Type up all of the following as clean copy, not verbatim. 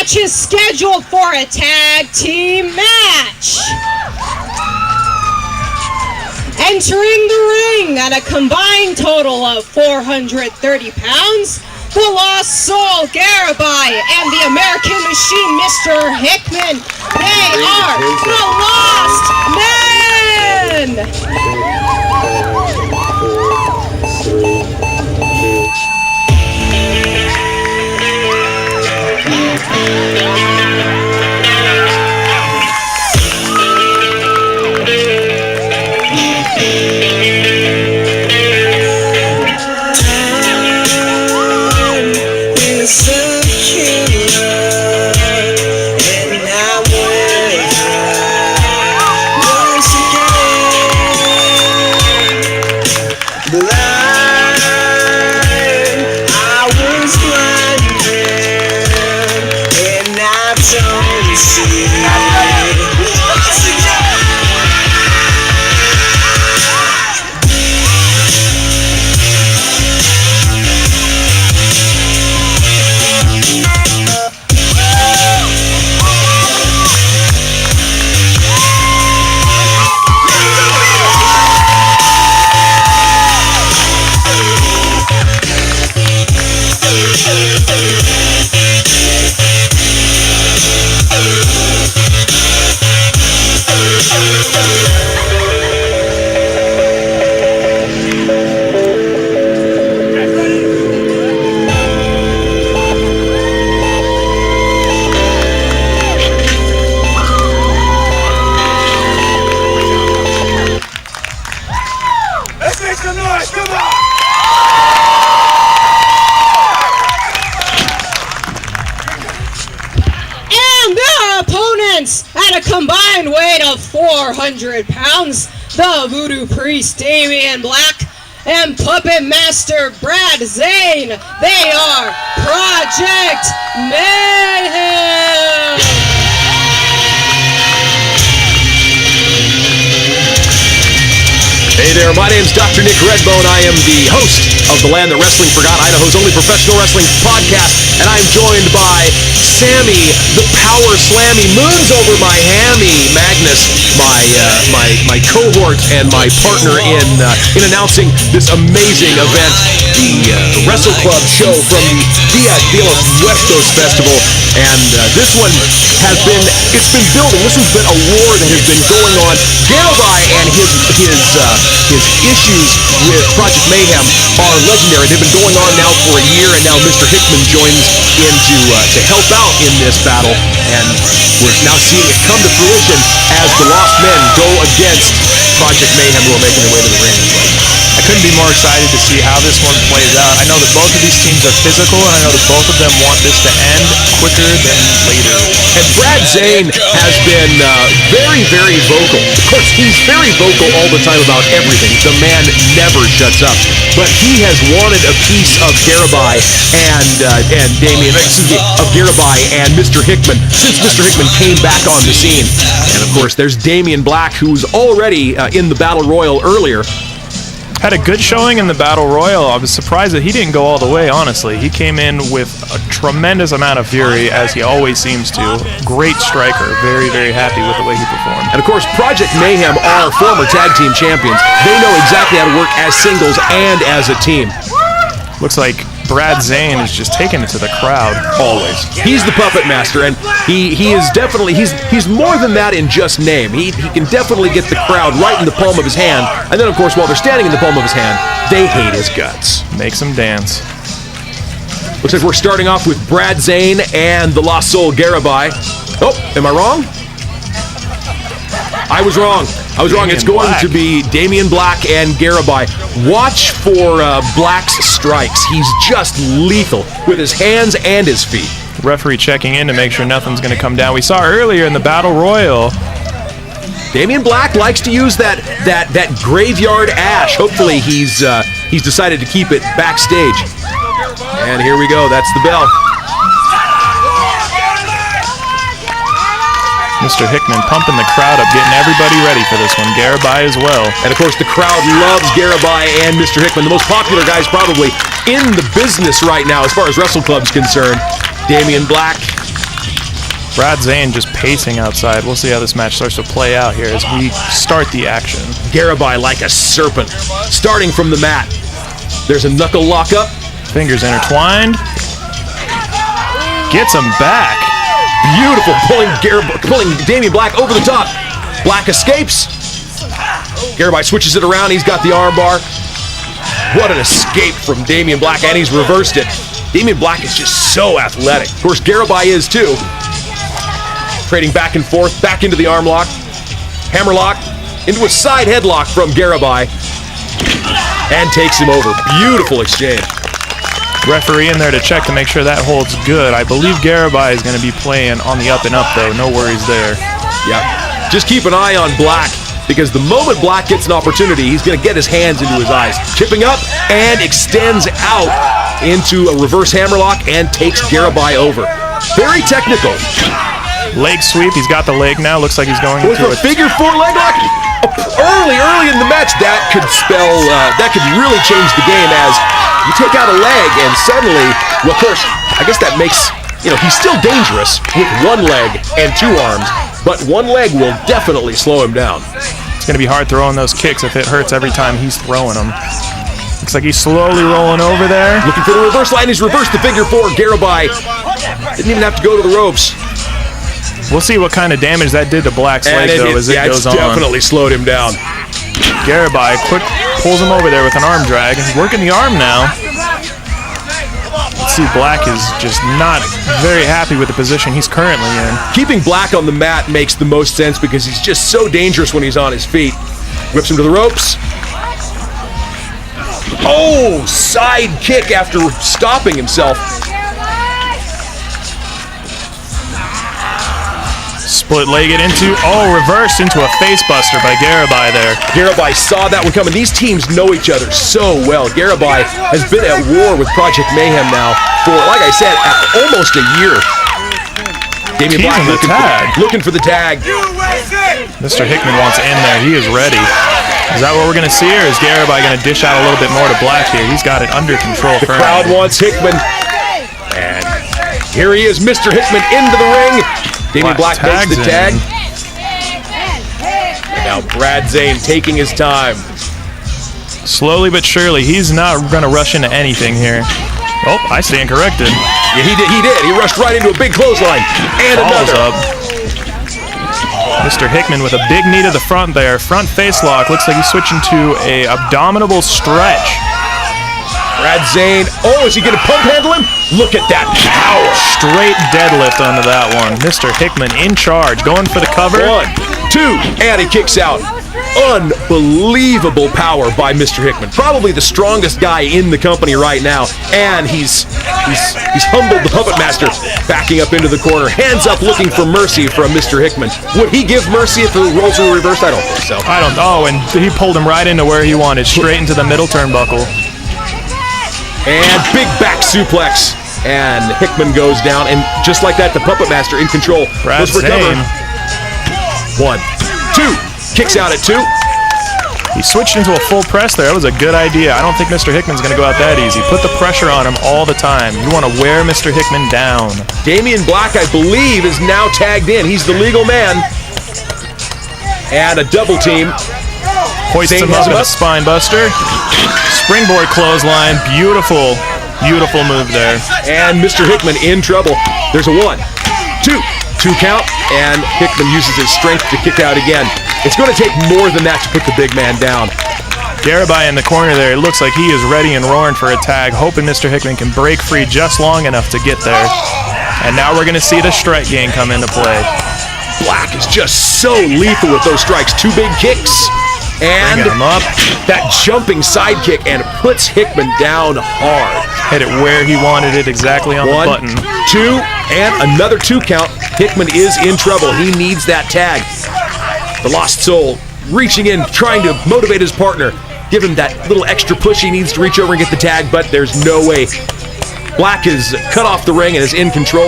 match is scheduled for a tag team match. Entering the ring at a combined total of 430 pounds, the Lost Soul Garabai and the American Machine Mr. Hickman. They are the Lost Men! At a combined weight of 400 pounds, the Voodoo Priest Damian Black and Puppet Master Brad Zane. They are Project Mayhem! Hey there, my name's Dr. Nick Redbone. I am the host of The Land That Wrestling Forgot, Idaho's only professional wrestling podcast, and I'm joined by Sammy, the Power Slammy, moons over my hammy, Magnus, my cohort and my partner in announcing this amazing event, the Wrestle Club show from the Dia de los Muertos Festival, and this one has been, it's been building. This one's been a war that has been going on. Garabai and his issues with Project Mayhem are legendary. They've been going on now for a year, and now Mr. Hickman joins in to help out in this battle, and we're now seeing it come to fruition as the Lost Men go against Project Mayhem, who are making their way to the ring. I couldn't be more excited to see how this one plays out. I know that both of these teams are physical, and I know that both of them want this to end quicker than later. And Brad Zane has been very, very vocal. Of course, he's very vocal all the time about everything. The man never shuts up. But he has wanted a piece of Garabai and Damian, of Garabai and Mr. Hickman since Mr. Hickman came back on the scene. And of course, there's Damian Black, who's already in the Battle Royal earlier. Had a good showing in the Battle Royal. I was surprised that he didn't go all the way, honestly. He came in with a tremendous amount of fury, as he always seems to. Great striker. Very, very happy with the way he performed. And of course, Project Mayhem are former tag team champions. They know exactly how to work as singles and as a team. Looks like Brad Zane is just taking it to the crowd. Always. He's the puppet master, and he is definitely, he's more than that in just name. He can definitely get the crowd right in the palm of his hand, and then of course while they're standing in the palm of his hand, they hate his guts. Makes him dance. Looks like we're starting off with Brad Zane and the Lost Soul Garabai. Oh, am I wrong? I was wrong. It's going to be Damian Black and Garabai. Watch for Black's strikes. He's just lethal with his hands and his feet. Referee checking in to make sure nothing's going to come down. We saw earlier in the Battle Royal, Damian Black likes to use that graveyard ash. Hopefully he's decided to keep it backstage. And here we go. That's the bell. Mr. Hickman pumping the crowd up, getting everybody ready for this one. Garabai as well. And of course, the crowd loves Garabai and Mr. Hickman, the most popular guys probably in the business right now as far as Wrestle Club's concerned. Damian Black Brad Zane just pacing outside. We'll see how this match starts to play out here as we start the action. Garabai like a serpent, starting from the mat. There's a knuckle lockup. Fingers intertwined. Gets him back. Beautiful, pulling Damian Black over the top. Black escapes. Garabai switches it around. He's got the armbar. What an escape from Damian Black, and he's reversed it. Damian Black is just so athletic. Of course, Garabai is too. Trading back and forth, back into the arm lock. Hammerlock, into a side headlock from Garabai. And takes him over. Beautiful exchange. Referee in there to check to make sure that holds good. I believe Garabai is going to be playing on the up and up, though. No worries there. Yeah. Just keep an eye on Black, because the moment Black gets an opportunity, he's going to get his hands into his eyes. Chipping up and extends out into a reverse hammerlock and takes Garabai over. Very technical. Leg sweep. He's got the leg now. Looks like he's going into a figure four leg lock. Early in the match, that could really change the game, as you take out a leg and suddenly, well, of course, I guess that makes, he's still dangerous with one leg and two arms, but one leg will definitely slow him down. It's going to be hard throwing those kicks if it hurts every time he's throwing them. Looks like he's slowly rolling over there. Looking for the reverse line. He's reversed the figure four. Garabai didn't even have to go to the ropes. We'll see what kind of damage that did to Black's leg, though, as it goes on. It's definitely slowed him down. Garabai quick pulls him over there with an arm drag. He's working the arm now. Let's see, Black is just not very happy with the position he's currently in. Keeping Black on the mat makes the most sense because he's just so dangerous when he's on his feet. Whips him to the ropes. Oh, side kick after stopping himself. Split-legged reversed into a face-buster by Garabai there. Garabai saw that one coming. These teams know each other so well. Garabai has been at war with Project Mayhem now for, like I said, almost a year. Damian Black looking for the tag. Mr. Hickman wants in there. He is ready. Is that what we're going to see, or is Garabai going to dish out a little bit more to Black here? He's got it under control. The crowd wants Hickman. And here he is, Mr. Hickman into the ring. Damian Black makes the tag. And now Brad Zane taking his time. Slowly but surely, he's not going to rush into anything here. Oh, I stand corrected. Yeah, he did. He rushed right into a big clothesline. And another. Up. Mr. Hickman with a big knee to the front there. Front face lock. Looks like he's switching to a abdominal stretch. Brad Zane. Oh, is he going to pump handle him? Look at that power. Straight deadlift onto that one. Mr. Hickman in charge. Going for the cover. 1, 2, and he kicks out. Unbelievable power by Mr. Hickman. Probably the strongest guy in the company right now. And he's humbled the puppet master, backing up into the corner. Hands up looking for mercy from Mr. Hickman. Would he give mercy if the roles were reversed? I don't think so. And he pulled him right into where he wanted, straight into the middle turnbuckle. And big back suplex. And Hickman goes down. And just like that, the puppet master in control. Brad Zane. 1, 2. Kicks out at 2. He switched into a full press there. That was a good idea. I don't think Mr. Hickman's going to go out that easy. Put the pressure on him all the time. You want to wear Mr. Hickman down. Damian Black, I believe, is now tagged in. He's the legal man. And a double team. Hoists him up with a spine buster. Springboard clothesline. Beautiful move there. And Mr. Hickman in trouble. There's a 1, 2 count, and Hickman uses his strength to kick out again. It's going to take more than that to put the big man down. Garabai in the corner there. It looks like he is ready and roaring for a tag, hoping Mr. Hickman can break free just long enough to get there. And now we're going to see the strike game come into play. Black is just so lethal with those strikes. 2 big kicks. And that jumping side kick, and puts Hickman down hard. Hit it where he wanted it, exactly on the button. 2, and another 2 count. Hickman is in trouble. He needs that tag. The Lost Soul reaching in, trying to motivate his partner. Give him that little extra push he needs to reach over and get the tag, but there's no way. Black is cut off the ring and is in control.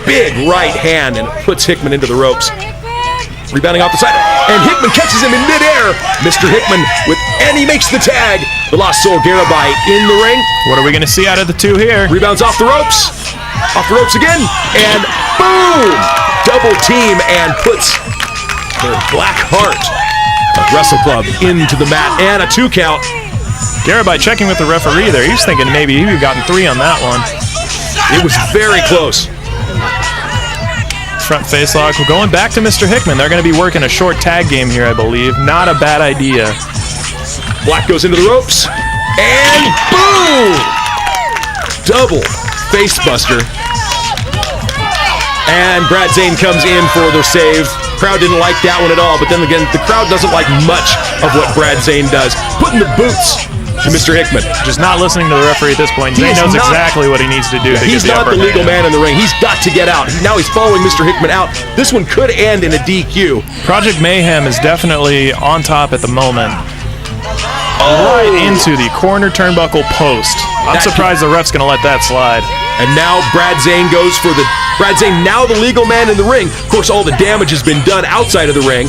Big right hand, and puts Hickman into the ropes. Rebounding off the side, and Hickman catches him in midair. Mr. Hickman and he makes the tag. The Lost Soul Garabai in the ring. What are we going to see out of the two here? Rebounds off the ropes. Off the ropes again, and boom! Double team and puts their Black Heart of Wrestle Club into the mat, and a 2 count. Garabai checking with the referee there. He's thinking maybe he would have gotten 3 on that one. It was very close. Front face lock. We're going back to Mr. Hickman. They're going to be working a short tag game here, I believe. Not a bad idea. Black goes into the ropes, and boom! Double face buster. And Brad Zane comes in for the save. Crowd didn't like that one at all, but then again, the crowd doesn't like much of what Brad Zane does. Putting the boots to Mr. Hickman. Just not listening to the referee at this point. Zane knows exactly what he needs to do. He's not the legal man in the ring. He's got to get out. Now he's following Mr. Hickman out. This one could end in a DQ. Project Mayhem is definitely on top at the moment. Right into the corner turnbuckle post. I'm surprised the ref's going to let that slide. And now Brad Zane goes for the... Brad Zane, now the legal man in the ring. Of course, all the damage has been done outside of the ring.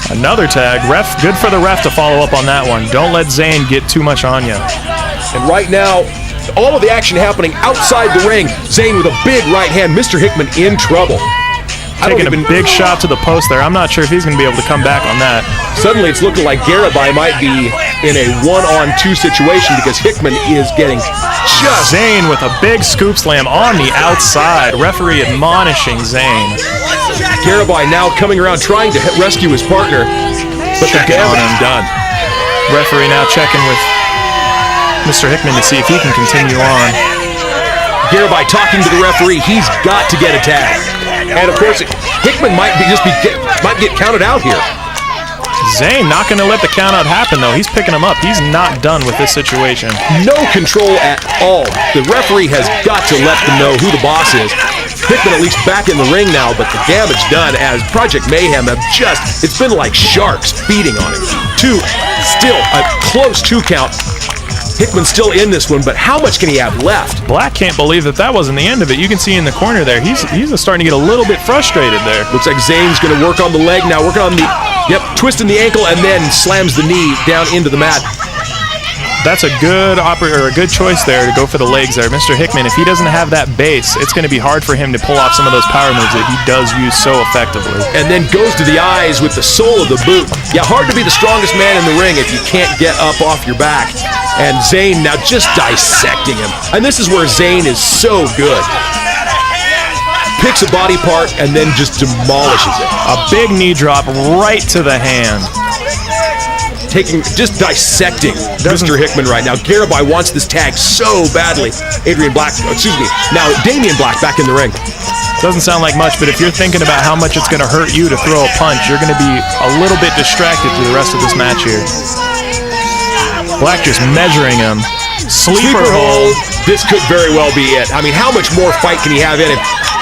Another tag. Ref, good for the ref to follow up on that one. Don't let Zane get too much on you. And right now, all of the action happening outside the ring. Zane with a big right hand. Mr. Hickman in trouble. Taking a big shot to the post there. I'm not sure if he's going to be able to come back on that. Suddenly it's looking like Garabai might be in a 1-on-2 situation because Hickman is getting just... Zane with a big scoop slam on the outside. Referee admonishing Zane. Garabai now coming around trying to rescue his partner, but the damage done. Referee now checking with Mr. Hickman to see if he can continue on. Garabai talking to the referee. He's got to get a tag. And of course, Hickman might get counted out here. Zane not going to let the count out happen, though. He's picking him up. He's not done with this situation. No control at all. The referee has got to let them know who the boss is. Hickman at least back in the ring now, but the damage done as Project Mayhem have it's been like sharks feeding on him. Still a close 2 count. Hickman's still in this one, but how much can he have left? Black can't believe that wasn't the end of it. You can see in the corner there, he's starting to get a little bit frustrated there. Looks like Zane's going to work on the leg now, working on the, twisting the ankle, and then slams the knee down into the mat. That's a good choice there to go for the legs there. Mr. Hickman, if he doesn't have that base, it's going to be hard for him to pull off some of those power moves that he does use so effectively. And then goes to the eyes with the sole of the boot. Yeah, hard to be the strongest man in the ring if you can't get up off your back. And Zane now just dissecting him. And this is where Zane is so good. Picks a body part and then just demolishes it. A big knee drop right to the hand. Just dissecting Mr. Hickman right now. Garabai wants this tag so badly. Damian Black back in the ring. Doesn't sound like much, but if you're thinking about how much it's going to hurt you to throw a punch, you're going to be a little bit distracted through the rest of this match here. Black just measuring him. Sleeper hold. This could very well be it. I mean, how much more fight can he have in him?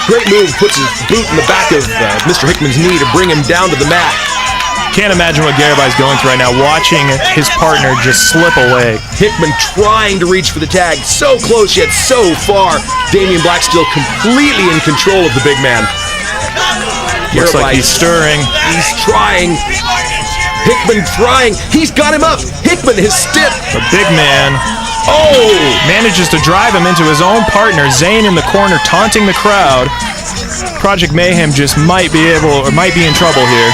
Great move, puts his boot in the back of Mr. Hickman's knee to bring him down to the mat. Can't imagine what Garabai's going through right now, watching his partner just slip away. Hickman trying to reach for the tag, so close yet so far. Damian Black still completely in control of the big man. Looks like he's stirring. He's trying. Hickman trying. He's got him up. Hickman is stiff. The big man manages to drive him into his own partner. Zane in the corner taunting the crowd. Project Mayhem just might be in trouble here.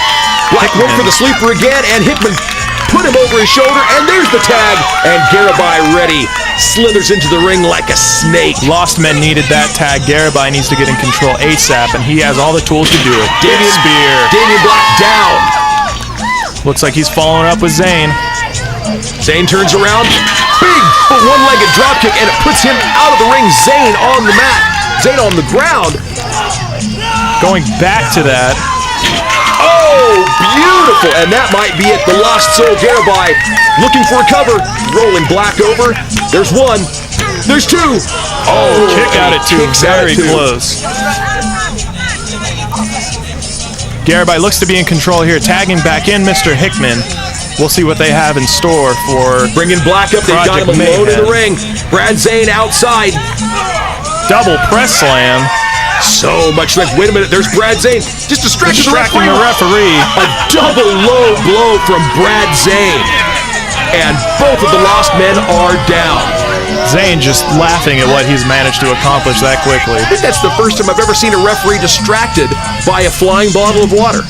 Black went for the sleeper again, and Hickman put him over his shoulder, and there's the tag, and Garabai ready. Slithers into the ring like a snake. Lost Men needed that tag. Garabai needs to get in control ASAP, and he has all the tools to do it. Damian Black down. Looks like he's following up with Zane. Zane turns around. Big one-legged dropkick, and it puts him out of the ring. Zane on the mat. Zane on the ground. Going back to that. Oh, beautiful! And that might be it. The Lost Soul Garabai looking for a cover. Rolling Black over. There's one. There's two. Oh, kick out at two. Very close. Garabai looks to be in control here. Tagging back in Mr. Hickman. We'll see what they have in store for bringing Black up. They've got him alone in the ring. Brad Zane outside. Double press slam. So much strength. Wait a minute. There's Brad Zane. Just distracting the referee. A double low blow from Brad Zane. And both of the Lost Men are down. Zayn just laughing at what he's managed to accomplish that quickly. I think that's the first time I've ever seen a referee distracted by a flying bottle of water.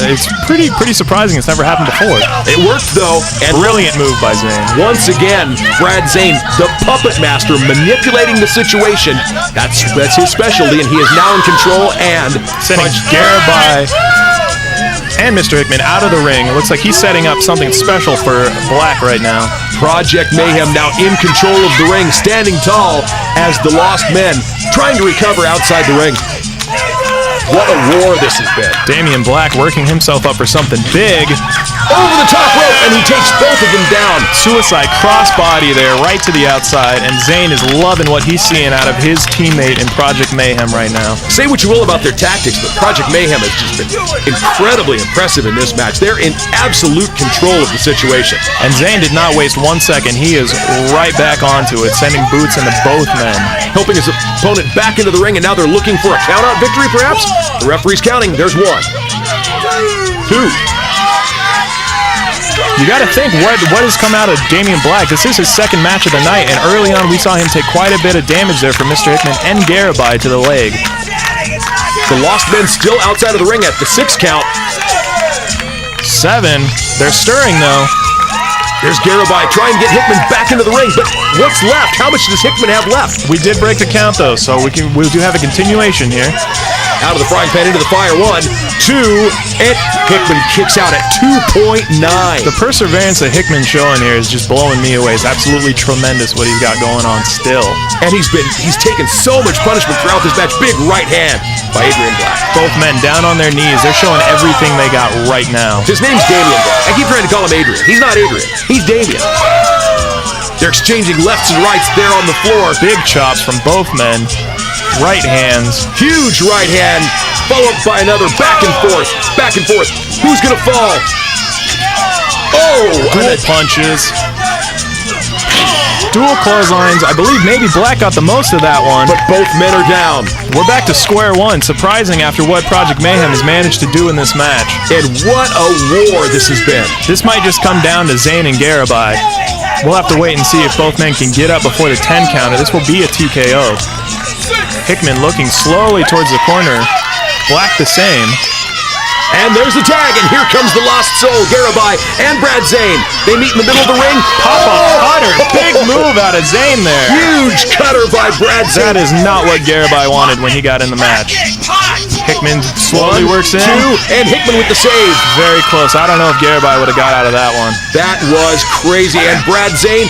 It's pretty surprising. It's never happened before. It worked, though. And Brilliant move by Zayn. once again, Brad Zayn, the puppet master, manipulating the situation. That's his specialty, and he is now in control and Sending Garabai and Mr. Hickman out of the ring. It looks like he's setting up something special for Black right now. Project Mayhem now in control of the ring, standing tall as the Lost Men trying to recover outside the ring. What a war this has been. Damian Black working himself up for something big. Over the top rope, and he takes both of them down. Suicide crossbody there, right to the outside, and Zayn is loving what he's seeing out of his teammate in Project Mayhem right now. Say what you will about their tactics, but Project Mayhem has just been incredibly impressive in this match. They're in absolute control of the situation. And Zayn did not waste 1 second. He is right back onto it, sending boots into both men. Helping his opponent back into the ring, and now they're looking for a count-out victory, perhaps? The referee's counting. There's 1, 2. You got to think what has come out of Damian Black. This is his second match of the night, and early on we saw him take quite a bit of damage there from Mr. Hickman and Garabai to the leg. The Lost Men still outside of the ring at the 6 count. 7. They're stirring, though. There's Garabai trying to get Hickman back into the ring, but what's left? How much does Hickman have left? We did break the count, though, so we do have a continuation here. Out of the frying pan into the fire. 1, 2, and Hickman kicks out at 2.9. The perseverance that Hickman's showing here is just blowing me away. It's absolutely tremendous what he's got going on still. And he's taken so much punishment throughout this match. Big right hand by Adrian Black. Both men down on their knees. They're showing everything they got right now. His name's Damian Black. I keep trying to call him Adrian. He's not Adrian. He's Damian. They're exchanging lefts and rights there on the floor. Big chops from both men. Right hands. Huge right hand, followed by another back and forth, back and forth. Who's gonna fall? Oh! Dual punches. Dual clotheslines. I believe maybe Black got the most of that one. But both men are down. We're back to square one. Surprising after what Project Mayhem has managed to do in this match. And what a war this has been. This might just come down to Zayn and Garabai. We'll have to wait and see if both men can get up before the 10 counter. This will be a TKO. Hickman looking slowly towards the corner. Black the same. And there's the tag, and here comes the Lost Soul, Garabai and Brad Zayn. They meet in the middle of the ring. Pop-up cutter. Big move out of Zayn there. Huge cutter by Brad Zayn. That is not what Garabai wanted when he got in the match. Hickman slowly works in. 2, and Hickman with the save. Very close. I don't know if Garabai would have got out of that one. That was crazy, and Brad Zayn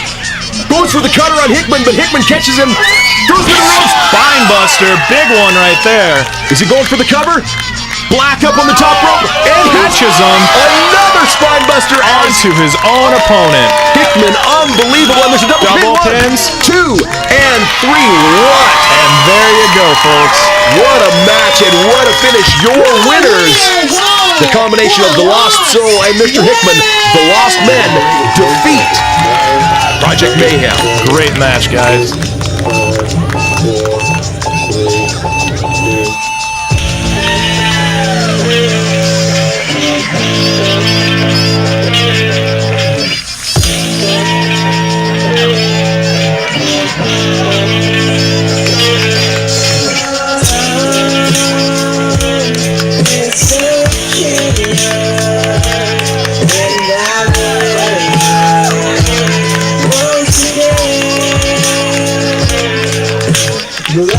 goes for the cutter on Hickman, but Hickman catches him, throws him to the ropes. Spine buster, big one right there. Is he going for the cover? Black up on the top rope, and Catches him. Another spine buster Onto his own opponent. Hickman, unbelievable. And there's a double pin. pins. 2 and 3. What? And there you go, folks. What a match and what a finish. Your winners, the combination of the Lost Soul and Mr. Hickman, the Lost Men, defeat Project Mayhem. Great match, guys. You're